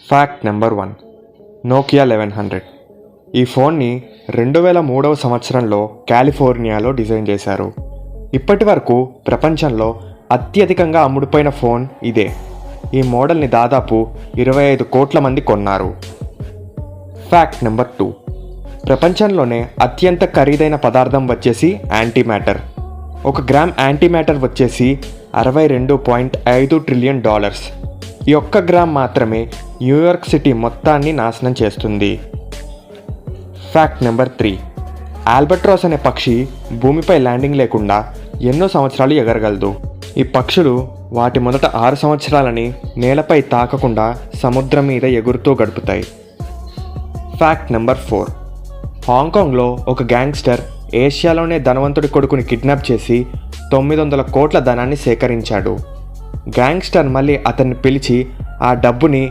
Fact number 1, Nokia 1100. ఈ ఫోన్ని 2003 సంవత్సరంలో కాలిఫోర్నియాలో డిజైన్ చేశారు. ఇప్పటి వరకు ప్రపంచంలో అత్యధికంగా అమ్ముడుపోయిన ఫోన్ ఇదే. ఈ మోడల్ని దాదాపు 25 కోట్ల మంది కొన్నారు. ఫ్యాక్ట్ నెంబర్ 2, ప్రపంచంలోనే అత్యంత ఖరీదైన పదార్థం వచ్చేసి యాంటీమ్యాటర్. 1 గ్రామ్ యాంటీమ్యాటర్ వచ్చేసి $62.5 ట్రిలియన్. ఈ 1 గ్రామ్ మాత్రమే న్యూయార్క్ సిటీ మొత్తాన్ని నాశనం చేస్తుంది. ఫ్యాక్ట్ నెంబర్ 3, ఆల్బట్రాస్ అనే పక్షి భూమిపై ల్యాండింగ్ లేకుండా ఎన్నో సంవత్సరాలు ఎగరగలదు. ఈ పక్షులు వాటి మొదట 6 సంవత్సరాలని నేలపై తాకకుండా సముద్రం మీద ఎగురుతూ గడుపుతాయి. ఫ్యాక్ట్ నెంబర్ 4, హాంకాంగ్లో ఒక గ్యాంగ్స్టర్ ఏషియాలోనే ధనవంతుడి కొడుకుని కిడ్నాప్ చేసి 900 కోట్ల ధనాన్ని సేకరించాడు. గ్యాంగ్స్టర్ మళ్ళీ అతన్ని పిలిచి ఆ డబ్బుని